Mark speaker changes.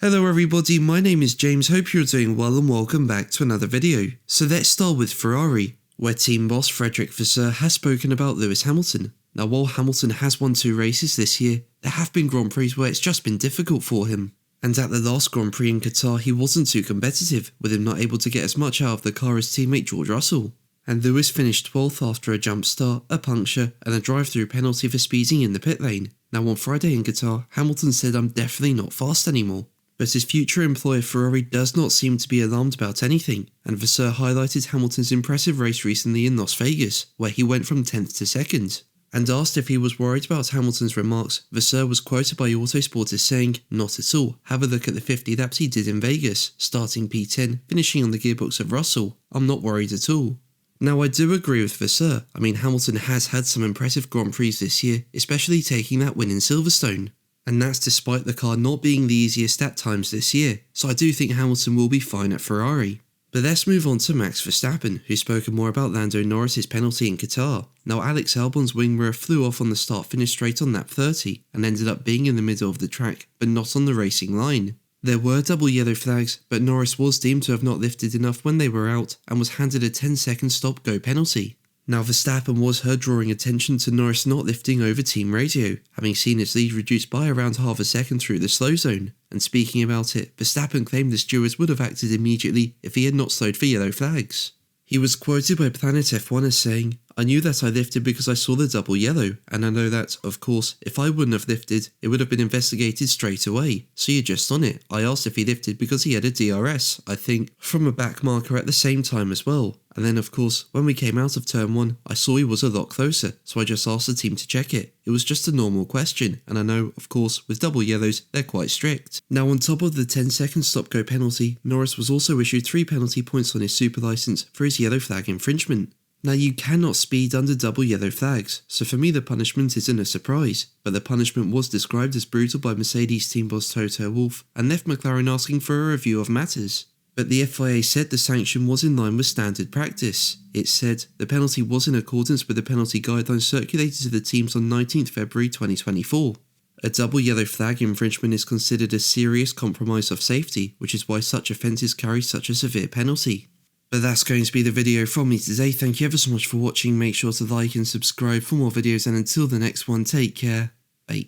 Speaker 1: Hello everybody, my name is James, hope you're doing well and welcome back to another video. So let's start with Ferrari, where team boss Frederick Vasseur has spoken about Lewis Hamilton. Now while Hamilton has won 2 races this year, there have been Grand Prix where it's just been difficult for him. And at the last Grand Prix in Qatar he wasn't too competitive, with him not able to get as much out of the car as teammate George Russell. And Lewis finished 12th after a jump start, a puncture and a drive-through penalty for speeding in the pit lane. Now on Friday in Qatar, Hamilton said "I'm definitely not fast anymore." But his future employer Ferrari does not seem to be alarmed about anything, and Vasseur highlighted Hamilton's impressive race recently in Las Vegas, where he went from 10th to 2nd. And asked if he was worried about Hamilton's remarks, Vasseur was quoted by Autosport as saying, "Not at all, have a look at the 50 laps he did in Vegas, starting P10, finishing on the gearbox of Russell, I'm not worried at all." Now I do agree with Vasseur. I mean, Hamilton has had some impressive Grand Prix this year, especially taking that win in Silverstone. And that's despite the car not being the easiest at times this year, so I do think Hamilton will be fine at Ferrari. But let's move on to Max Verstappen, who's spoken more about Lando Norris's penalty in Qatar. Now Alex Albon's wing mirror flew off on the start-finish straight on lap 30, and ended up being in the middle of the track, but not on the racing line. There were double yellow flags, but Norris was deemed to have not lifted enough when they were out, and was handed a 10-second stop-go penalty. Now Verstappen was heard drawing attention to Norris not lifting over team radio, having seen his lead reduced by around half a second through the slow zone. And speaking about it, Verstappen claimed the stewards would have acted immediately if he had not slowed for yellow flags. He was quoted by Planet F1 as saying, "I knew that I lifted because I saw the double yellow, and I know that, of course, if I wouldn't have lifted, it would have been investigated straight away. So you're just on it. I asked if he lifted because he had a DRS, I think, from a back marker at the same time as well. And then of course, when we came out of turn 1, I saw he was a lot closer, so I just asked the team to check it. It was just a normal question, and I know, of course, with double yellows, they're quite strict." Now on top of the 10-second stop-go penalty, Norris was also issued 3 penalty points on his super license for his yellow flag infringement. Now you cannot speed under double yellow flags, so for me the punishment isn't a surprise, but the punishment was described as brutal by Mercedes team boss Toto Wolff, and left McLaren asking for a review of matters. But the FIA said the sanction was in line with standard practice. It said the penalty was in accordance with the penalty guidelines circulated to the teams on 19th February 2024. A double yellow flag infringement is considered a serious compromise of safety, which is why such offences carry such a severe penalty. But that's going to be the video from me today. Thank you ever so much for watching. Make sure to like and subscribe for more videos, and until the next one, take care. Bye.